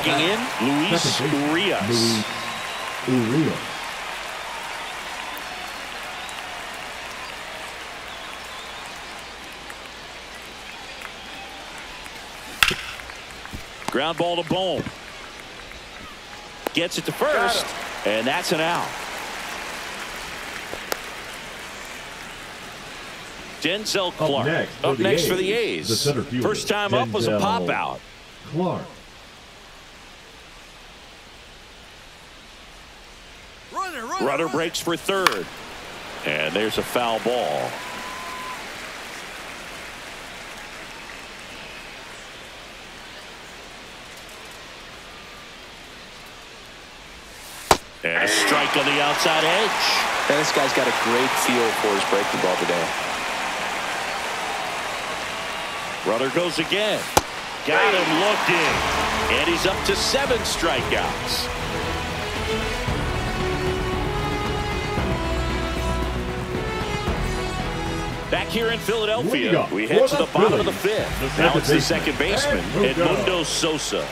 Checking in, Luis Urias. Ground ball to Bohm. Gets it to first, and that's an out. Denzel Clark up next for the A's. First time up was a pop out. Clark. Runner breaks for third, and there's a foul ball. And a strike on the outside edge. And this guy's got a great feel for his breaking ball today. Runner goes again. Got him looking. And he's up to 7 strikeouts. Back here in Philadelphia, we head to the bottom of the 5th. Now it's the second baseman, Edmundo Sosa.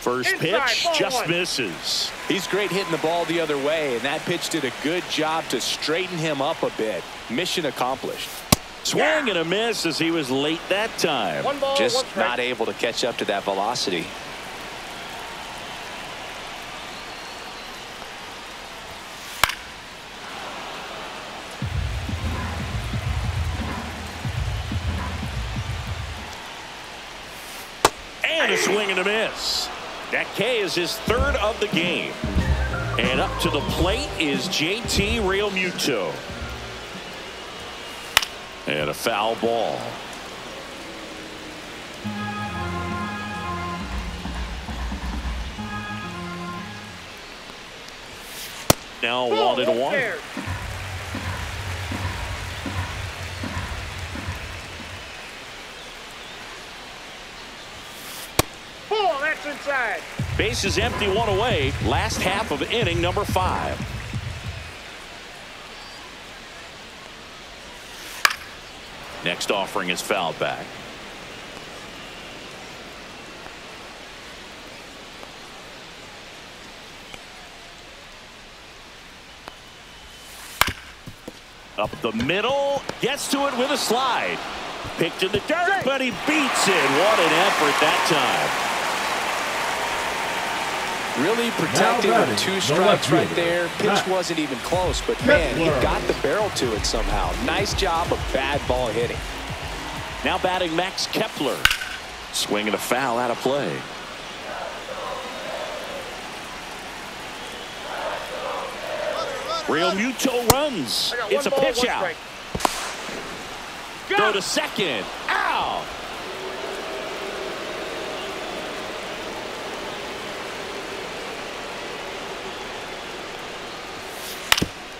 First pitch just misses. He's great hitting the ball the other way, and that pitch did a good job to straighten him up a bit. Mission accomplished. Swing and a miss as he was late that time. Just not able to catch up to that velocity. And a swing and a miss. That K is his 3rd of the game. And up to the plate is JT Realmuto. And a foul ball. Now 1-1. That's inside. Base is empty, 1 away. Last half of inning number 5. Next offering is fouled back. Up the middle, gets to it with a slide. Picked in the dirt, but he beats it. What an effort that time. Really protecting with 2 strikes right there. Pitch wasn't even close, but man, he got the barrel to it somehow. Nice job of bad ball hitting. Now batting Max Kepler. Swinging a foul out of play. Realmuto runs. It's a pitch out. Go to second. Out.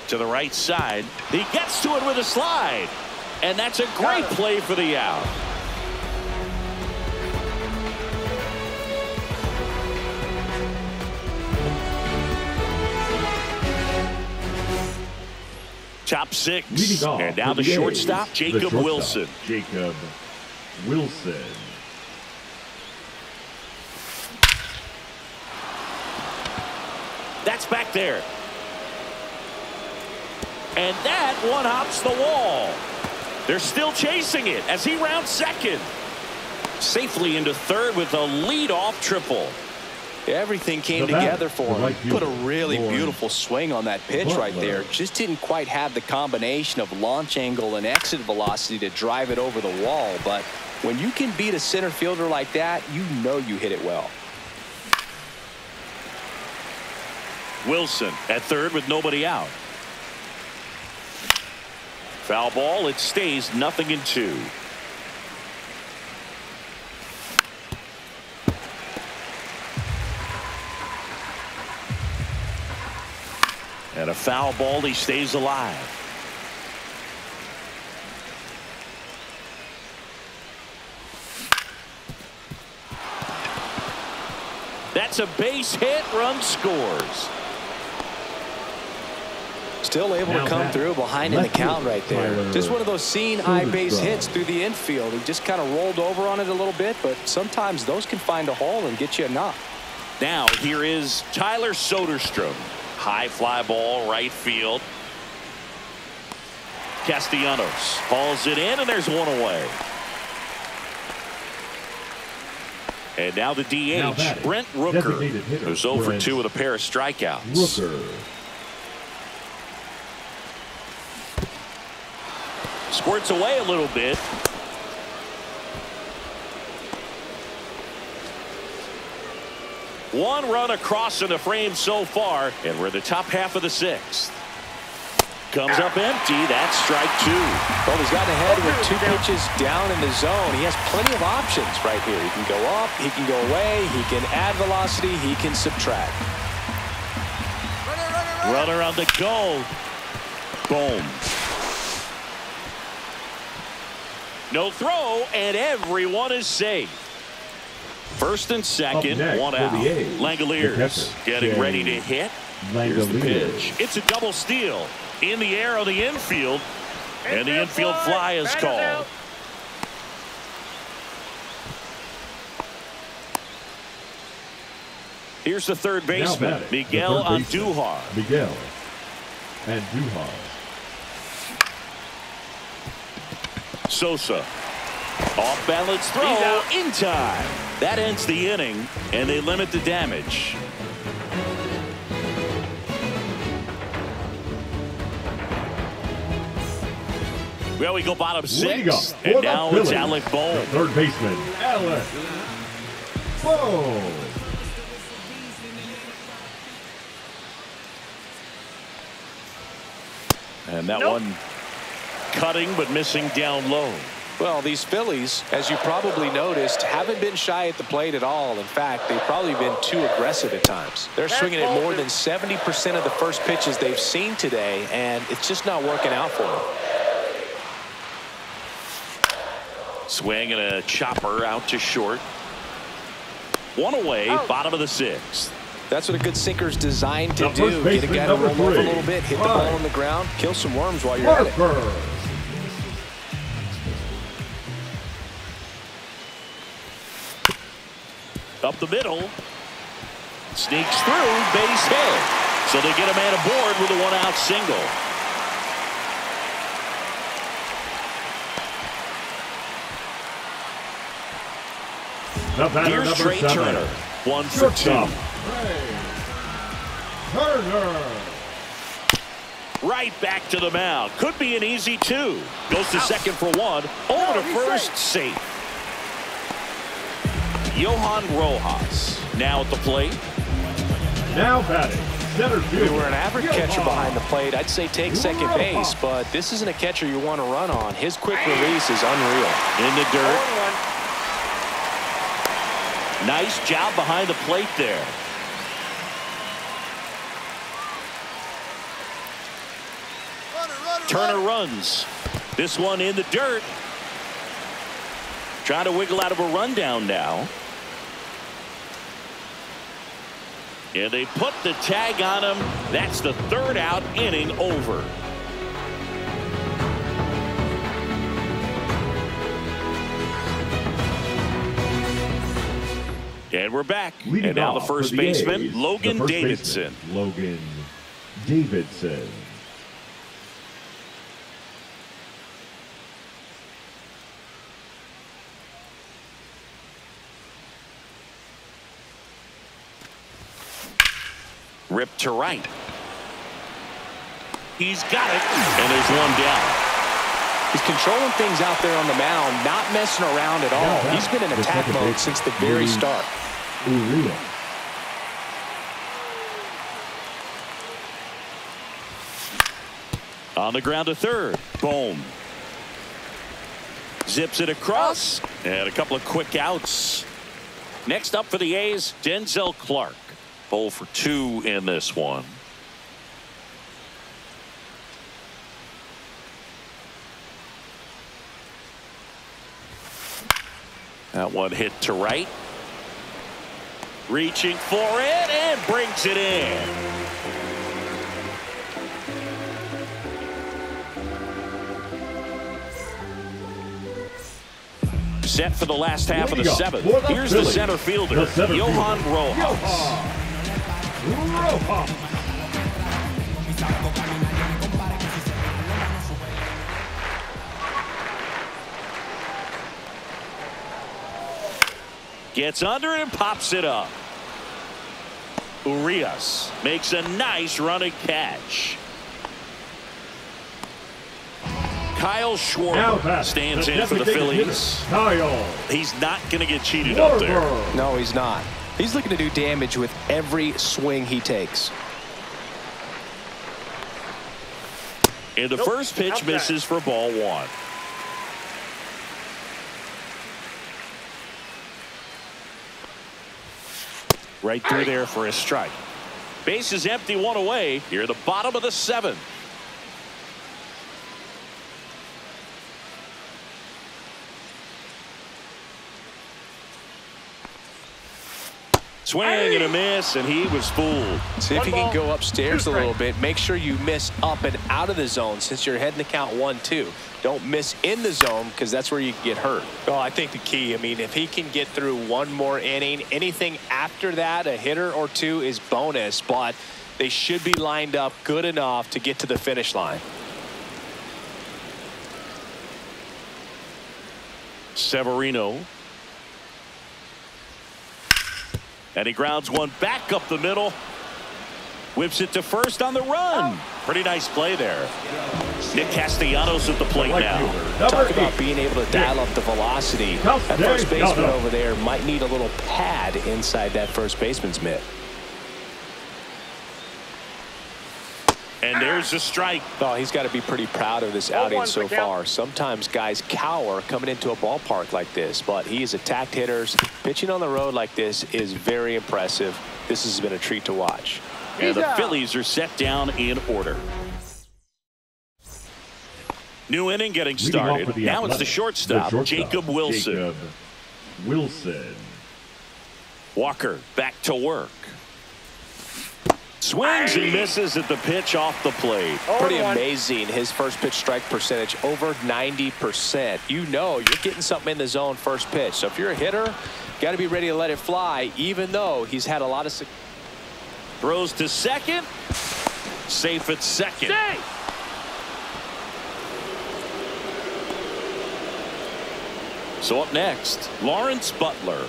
To the right side. He gets to it with a slide. And that's a great play for the out. Top 6. And now the shortstop, Jacob Wilson. Jacob Wilson. That's back there. And that one hops the wall. They're still chasing it as he rounds second. Safely into third with a leadoff triple. Everything came together for him. Put a really beautiful swing on that pitch right there. Just didn't quite have the combination of launch angle and exit velocity to drive it over the wall. But when you can beat a center fielder like that, you know you hit it well. Wilson at third with nobody out. Foul ball. It stays 0-2. And a foul ball. He stays alive. That's a base hit. Run scores. Still able to come through behind in the count right there. Just one of those seeing high base hits through the infield. He just kind of rolled over on it a little bit, but sometimes those can find a hole and get you a knock. Now here is Tyler Soderstrom. High fly ball right field. Castellanos hauls it in, and there's one away. And now the DH, Brent Rooker, who's 0 for 2 with a pair of strikeouts. Rooker. Squirts away a little bit. One run across in the frame so far, and we're in the top half of the 6th. Comes up empty. That's strike 2. Well, he's gotten ahead with 2 pitches down in the zone. He has plenty of options right here. He can go up, he can go away, he can add velocity, he can subtract. Runner on the go. Boom. No throw, and everyone is safe. First and second, one out. Langoliers getting ready to hit. Here's the pitch. It's a double steal. In the air on the infield, and the infield fly is called. Here's the third baseman, Miguel Andujar. Miguel Andujar. Sosa. Off balance throw in time. That ends the inning, and they limit the damage. Well, we go bottom 6, and now it's Alec Bohm. Third baseman, Alec Bohm. And that one cutting but missing down low. Well, these Phillies, as you probably noticed, haven't been shy at the plate at all. In fact, they've probably been too aggressive at times. They're swinging at more than 70% of the first pitches they've seen today, and it's just not working out for them. Swing and a chopper out to short. One away, bottom of the 6th. That's what a good sinker's designed to do. Get a guy to roll over a little bit, hit the ball on the ground, kill some worms while you're at it. Up the middle. Sneaks through, base hit. So they get a man aboard with a 1-out single. Here's Trey Turner. 1 for 2. Turner. Right back to the mound. Could be an easy 2. Goes to second for 1. Over to first, safe. Johan Rojas now at the plate. Now batting. Center field. If you were an average catcher behind the plate, I'd say take second base, but this isn't a catcher you want to run on. His quick release is unreal. In the dirt. Nice job behind the plate there. Turner runs. This one in the dirt. Trying to wiggle out of a rundown now. And they put the tag on him. That's the 3rd out, inning over. And we're back. And now the first baseman, Logan Davidson. Logan Davidson. Ripped to right. He's got it. And there's one down. He's controlling things out there on the mound, not messing around at all. He's been in attack mode since the very start. On the ground to third. Boom. Zips it across. And a couple of quick outs. Next up for the A's, Denzel Clark. 0 for 2 in this one. That one hit to right. Reaching for it and brings it in. set for the last half of the seventh. Here's the center fielder, Johan Rojas. Gets under it and pops it up. Urias makes a nice running catch. Kyle Schwarber stands in for the Phillies. He's not going to get cheated up there. No, he's not. He's looking to do damage with every swing he takes. And the first pitch misses for ball one. Right through there for a strike. Base is empty, one away. Here at the bottom of the seventh. Swing and a miss, and he was fooled. See if you can go upstairs a little bit. Make sure you miss up and out of the zone since you're heading to count 1-2. Don't miss in the zone because that's where you can get hurt. Well, I think the key, I mean, if he can get through one more inning, anything after that, a hitter or two is bonus, but they should be lined up good enough to get to the finish line. Severino. And he grounds one back up the middle. Whips it to first on the run. Pretty nice play there. Nick Castellanos at the plate now. Talk about being able to dial up the velocity. That first baseman over there might need a little pad inside that first baseman's mitt. And there's a strike. Oh, he's got to be pretty proud of this outing so far. Sometimes guys cower coming into a ballpark like this, but he has attacked hitters. Pitching on the road like this is very impressive. This has been a treat to watch. And the Phillies are set down in order. New inning getting started. Now it's the shortstop, Jacob Wilson. Walker back to work. Swings and misses at the pitch off the plate. Pretty amazing. His first pitch strike percentage over 90%. You know you're getting something in the zone first pitch. So if you're a hitter, got to be ready to let it fly, even though he's had a lot of success. Throws to second. Safe at second. Safe. So up next, Lawrence Butler.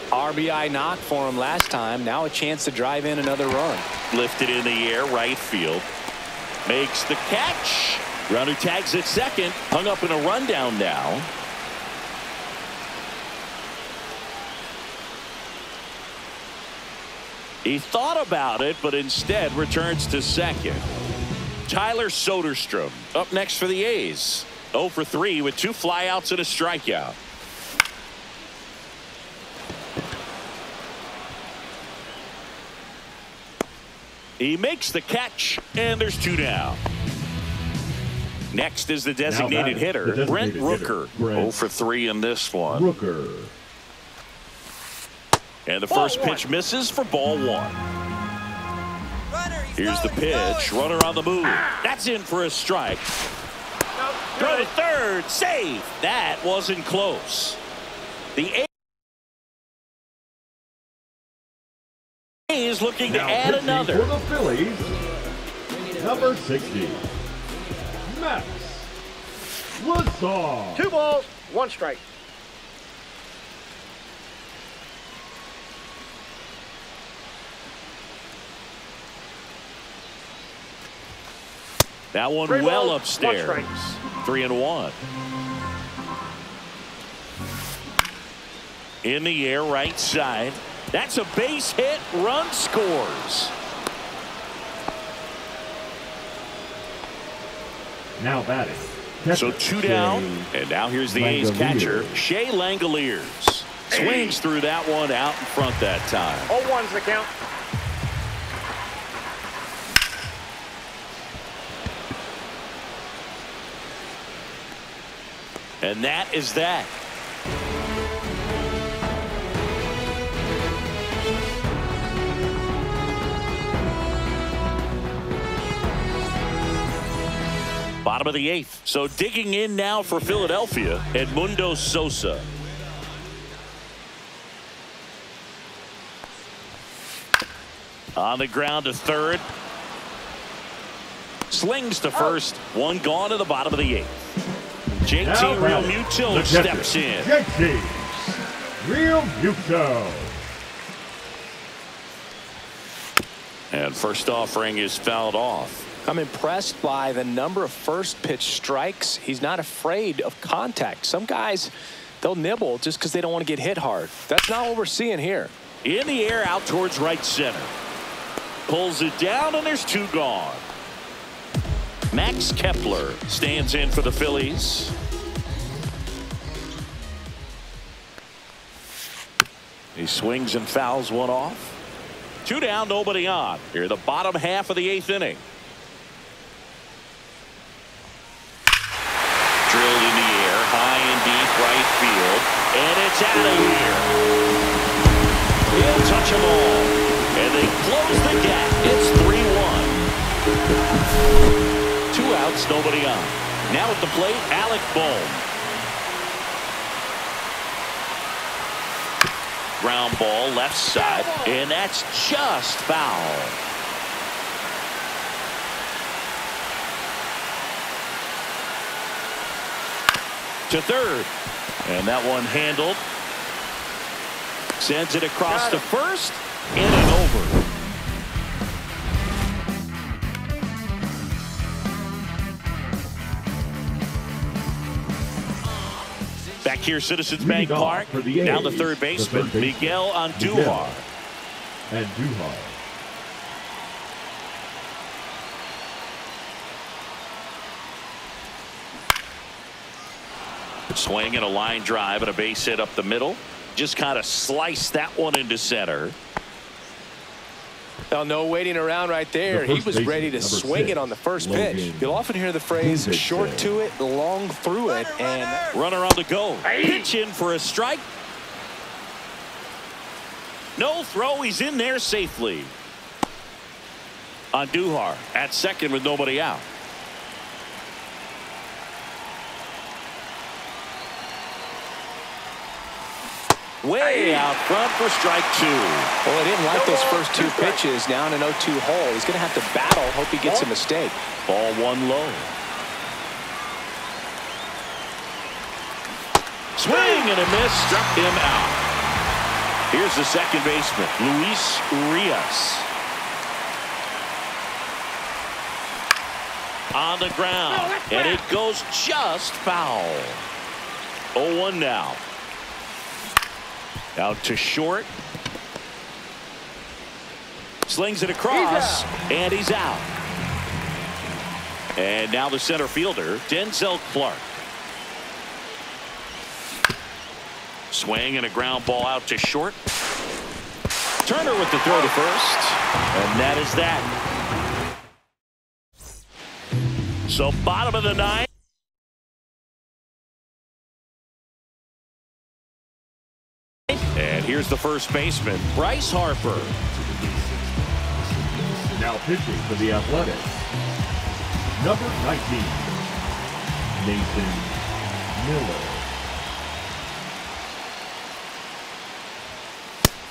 RBI knock for him last time. Now a chance to drive in another run. Lifted in the air, right field. Makes the catch. Runner tags at second. Hung up in a rundown now. He thought about it, but instead returns to second. Tyler Soderstrom up next for the A's. 0 for 3 with 2 flyouts and a strikeout. He makes the catch, and there's 2 down. Next is the designated hitter, Brent Rooker. 0 for 3 in this one. And the first pitch misses for ball 1. Here's the pitch. Runner on the move. That's in for a strike. Throw to third. Save. That wasn't close. The A's looking to add another. For the Phillies, number 60, Max Lazar. 2 balls, 1 strike. That one 3 well balls, upstairs. 1 strike. 3-1. In the air, right side. That's a base hit. Run scores. Now batting. So 2 down, and now here's the A's catcher, Shea Langoliers. Swings through that one out in front that time. 0-1's the count. And that is that. Bottom of the 8th. So digging in now for Philadelphia, Edmundo Sosa. On the ground to third. Slings to first. One gone to the bottom of the 8th. JT Realmuto steps in. JT Realmuto. And first offering is fouled off. I'm impressed by the number of first pitch strikes. He's not afraid of contact. Some guys, they'll nibble just because they don't want to get hit hard. That's not what we're seeing here. In the air out towards right center. Pulls it down and there's 2 gone. Max Kepler stands in for the Phillies. He swings and fouls one off. 2 down, nobody on. Here the bottom half of the 8th inning. Drilled in the air, high and deep right field, and it's out of here. He'll touch them all, and they close the gap. It's 3-1. 2 outs, nobody on. Now at the plate, Alec Bohm. Ground ball left side, and that's just foul. To third, and that one handled. Sends it across to first, in and over. Back here, Citizens Bank Park. Now the third baseman, Miguel Andujar. Swing and a line drive and a base hit up the middle. Just kind of sliced that one into center. Well, no waiting around right there. He was ready to swing it on the first pitch. You'll often hear the phrase short to it, long through it, and runner on the go. Pitch in for a strike. No throw. He's in there safely. Andujar at second with nobody out. Way out front for strike 2. Well, he didn't like those first 2 pitches. Now in an 0-2 hole. He's going to have to battle. Hope he gets a mistake. Ball 1 low. Swing and a miss. Struck him out. Here's the second baseman, Luis Urias. On the ground. And it goes just foul. 0-1 now. Out to short. Slings it across, and he's out. And now the center fielder, Denzel Clark. Swing and a ground ball out to short. Turner with the throw to first. And that is that. So bottom of the 9th. And here's the first baseman, Bryce Harper. Now pitching for the Athletics, number 19, Nathan Miller.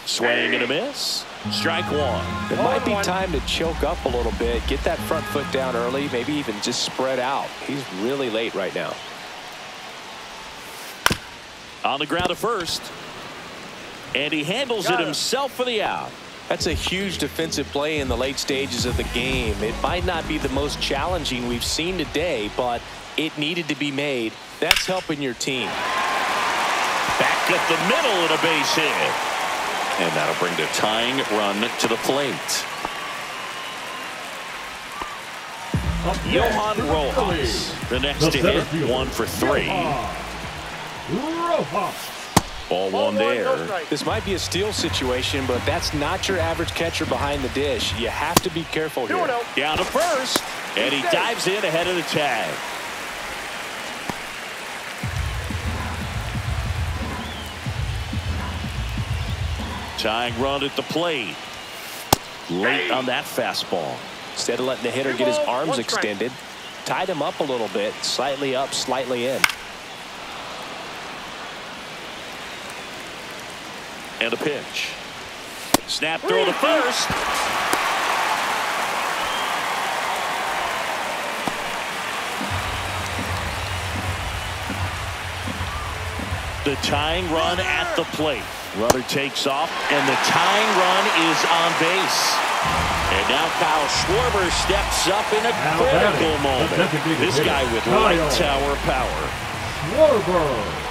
Swing and a miss. Strike 1. It might be time to choke up a little bit, get that front foot down early, maybe even just spread out. He's really late right now. On the ground to first. And he handles it himself for the out. That's a huge defensive play in the late stages of the game. It might not be the most challenging we've seen today, but it needed to be made. That's helping your team. Back up the middle and a base hit. And that'll bring the tying run to the plate. Johan Rojas, the next to hit, 1 for 3. Rojas. Ball 1 there. This might be a steal situation, but that's not your average catcher behind the dish. You have to be careful here. Down to first, and he dives in ahead of the tag. Tying run at the plate. Late on that fastball. Instead of letting the hitter get his arms extended, tied him up a little bit, slightly up, slightly in. And a pitch. Snap throw to first. The tying run at the plate. Runner takes off, and the tying run is on base. And now Kyle Schwarber steps up in a critical moment. This guy with light tower power. Schwarber.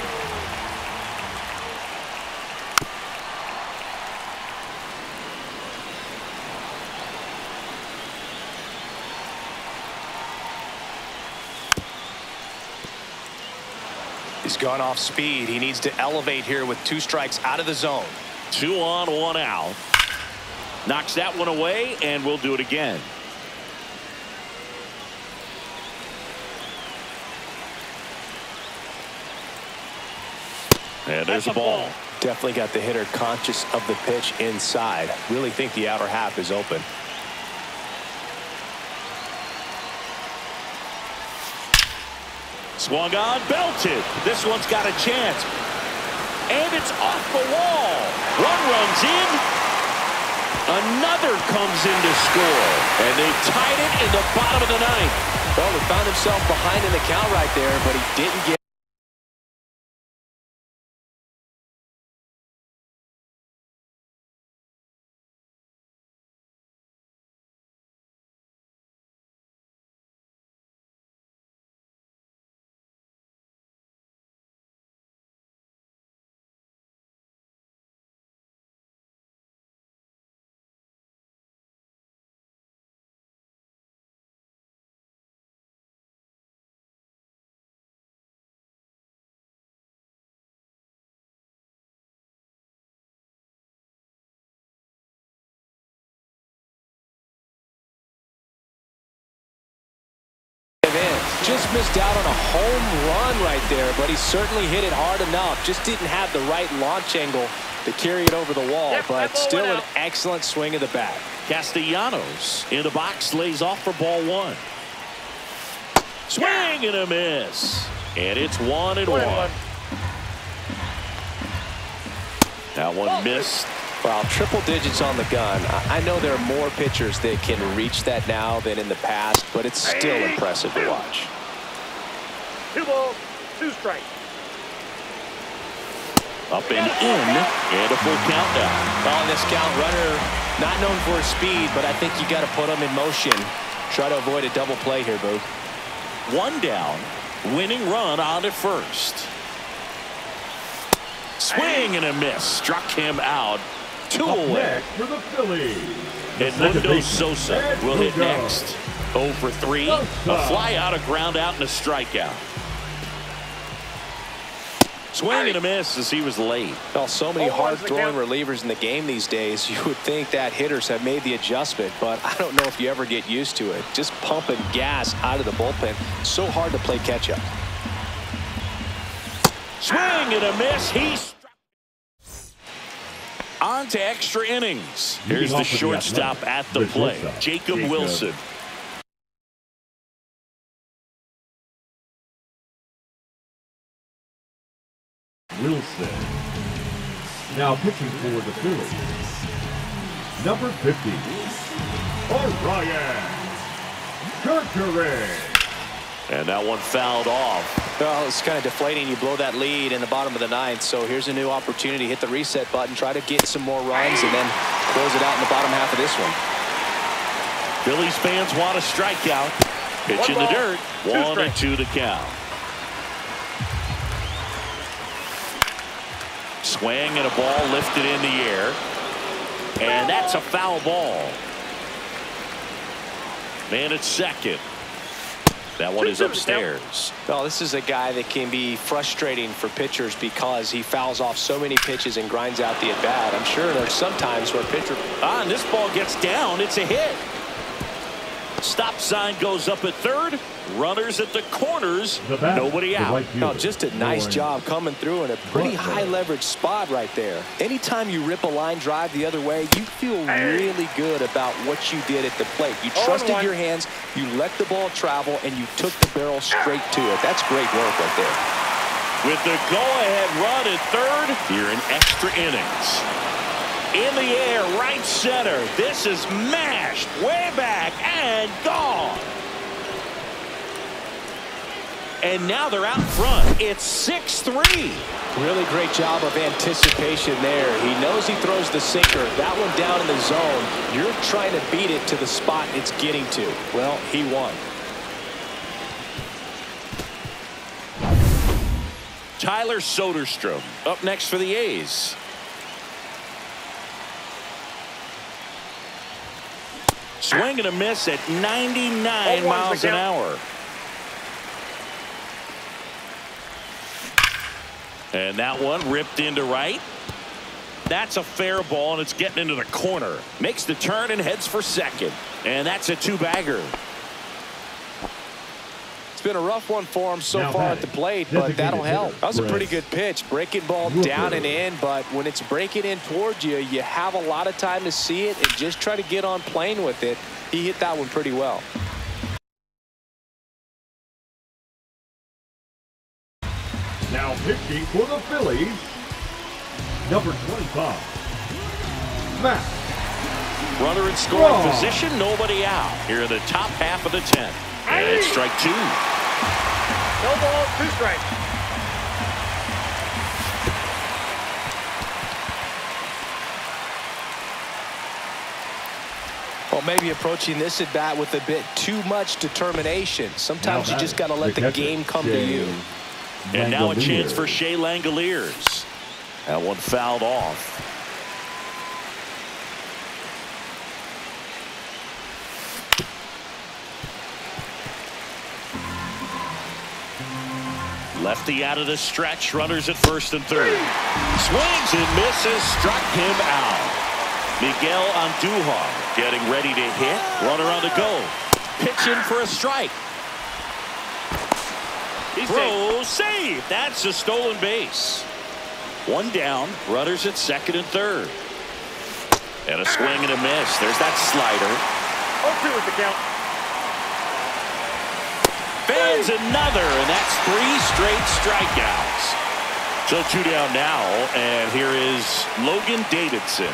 He's gone off speed. He needs to elevate here with 2 strikes out of the zone. 2 on, 1 out. Knocks that one away, and we'll do it again. And there's a ball. Definitely got the hitter conscious of the pitch inside. Really think the outer half is open. Swung on, belted. This one's got a chance. And it's off the wall. One runs in. Another comes in to score. And they've tied it in the bottom of the 9th. Well, he found himself behind in the count right there, but he didn't get just missed out on a home run right there, but he certainly hit it hard enough. Just didn't have the right launch angle to carry it over the wall, but still an excellent swing of the bat. Castellanos in the box, lays off for ball 1. Swing and a miss. And it's 1-1. That one missed. Well, triple digits on the gun. I know there are more pitchers that can reach that now than in the past, but it's still impressive to watch. 2 balls, 2 strikes. Up and in, and a full count now. On this count, runner not known for his speed, but I think you got to put him in motion. Try to avoid a double play here, Boo. 1 down, winning run on at first. Swing and a miss. Struck him out. 2 away. For the Phillies. Edmundo Sosa will hit next. 0 for 3. A fly out, a ground out, and a strikeout. Swing and a miss as he was late. Well, so many hard-throwing relievers in the game these days. You would think that hitters have made the adjustment, but I don't know if you ever get used to it. Just pumping gas out of the bullpen. So hard to play catch-up. Swing and a miss. He's on to extra innings. Here's the shortstop at the plate, Jacob Wilson. Now pitching for the Phillies, number 50, Orion Kerkering. And that one fouled off. Well, it's kind of deflating. You blow that lead in the bottom of the 9th. So here's a new opportunity. Hit the reset button. Try to get some more runs and then close it out in the bottom half of this one. Phillies fans want a strikeout. Pitch in the dirt. 1-2 to count. Swing and a ball lifted in the air. And that's a foul ball. Man at second. That one is upstairs. Well, this is a guy that can be frustrating for pitchers because he fouls off so many pitches and grinds out the at-bat. I'm sure there's some times where a pitcher... and this ball gets down. It's a hit. Stop sign goes up at third. Runners at the corners. Nobody out. No, just a nice job coming through in a pretty high leverage spot right there. Anytime you rip a line drive the other way, you feel really good about what you did at the plate. You trusted your hands, you let the ball travel, and you took the barrel straight to it. That's great work right there. With the go-ahead run at third, here in extra innings. In the air, right center. This is mashed way back and gone. And now they're out front. It's 6-3. Really great job of anticipation there. He knows he throws the sinker. That one down in the zone. You're trying to beat it to the spot it's getting to. Well, he won. Tyler Soderstrom up next for the A's. Swing and a miss at 99 miles an hour. And that one ripped into right. That's a fair ball, and it's getting into the corner. Makes the turn and heads for second. And that's a two-bagger. It's been a rough one for him so far at the plate, but that'll help. That was a pretty good pitch. Breaking ball down and in, but when it's breaking in towards you, you have a lot of time to see it and just try to get on plane with it. He hit that one pretty well. Now pitching for the Phillies, number 25, Matt. Runner in scoring position, nobody out. Here in the top half of the 10th. And it's strike two. No ball, 2 strikes. Well, maybe approaching this at bat with a bit too much determination. Sometimes you just got to let the game come to you. And now a chance for Shea Langoliers. That one fouled off. Lefty out of the stretch. Runners at first and third. Swings and misses. Struck him out. Miguel Andujar getting ready to hit. Runner on the go. Pitching for a strike. Throw, save. That's a stolen base. One down. Runners at second and third. And a swing and a miss. There's that slider. 0-2 is the count. Fans another, and that's 3 straight strikeouts. So 2 down now, and here is Logan Davidson.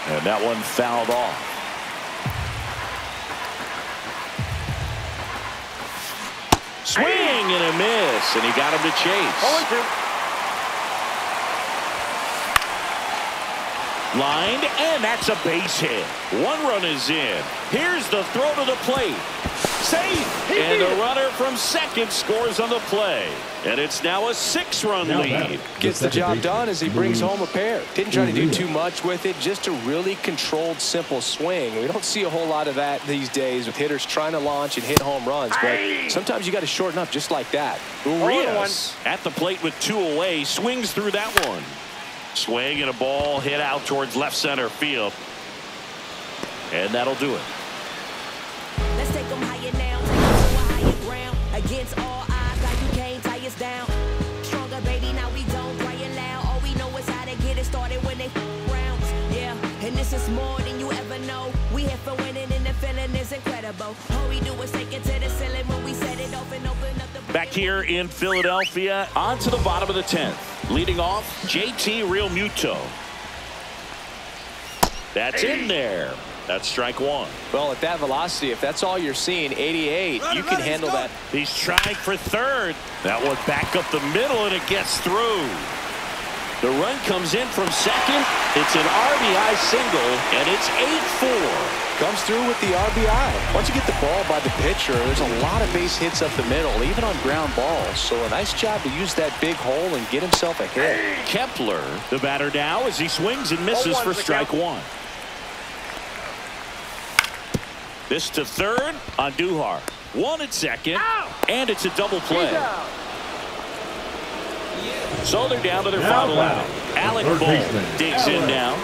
And that one fouled off. Swing and a miss, and he got him to chase. 0-2. Lined, and that's a base hit. 1 run is in. Here's the throw to the plate. Safe, and the runner from second scores on the play. And it's now a 6-run lead. Gets the job done as he brings home a pair. Didn't try to do too much with it, just a really controlled, simple swing. We don't see a whole lot of that these days with hitters trying to launch and hit home runs, but sometimes you got to shorten up just like that. Urias at the plate with 2 away, swings through that one. Swing and a ball hit out towards left center field. And that'll do it. Let's take them higher now, take them to a higher ground. Against all odds, like you can't tie us down. Stronger, baby, now we don't cry aloud. All we know is how to get it started when they rounds. Yeah, and this is more than you ever know. We here for winning and the feeling is incredible. All we do is take it to the ceiling when we set it off and open up the... Back here in Philadelphia, on to the bottom of the 10th. Leading off, JT Realmuto. That's in there. That's strike 1. Well, at that velocity, if that's all you're seeing, 88, you can handle that. He's trying for third. That one back up the middle, and it gets through. The run comes in from second. It's an RBI single, and it's 8-4. Comes through with the RBI. Once you get the ball by the pitcher, there's a lot of base hits up the middle, even on ground balls. So a nice job to use that big hole and get himself a hit. Kepler, the batter now, as he swings and misses for strike 1. This to third on Andujar. 1 at second, and it's a double play. So they're down to their final out. Alec Bohm digs in now.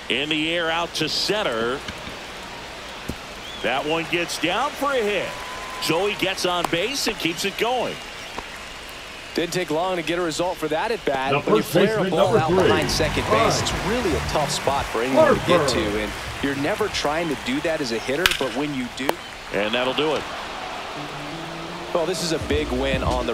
In the air out to center. That one gets down for a hit. So he gets on base and keeps it going. Didn't take long to get a result for that at bat. When you flare a ball out behind second base, it's really a tough spot for anyone to get to. And you're never trying to do that as a hitter, but when you do. And that'll do it. Well, this is a big win on the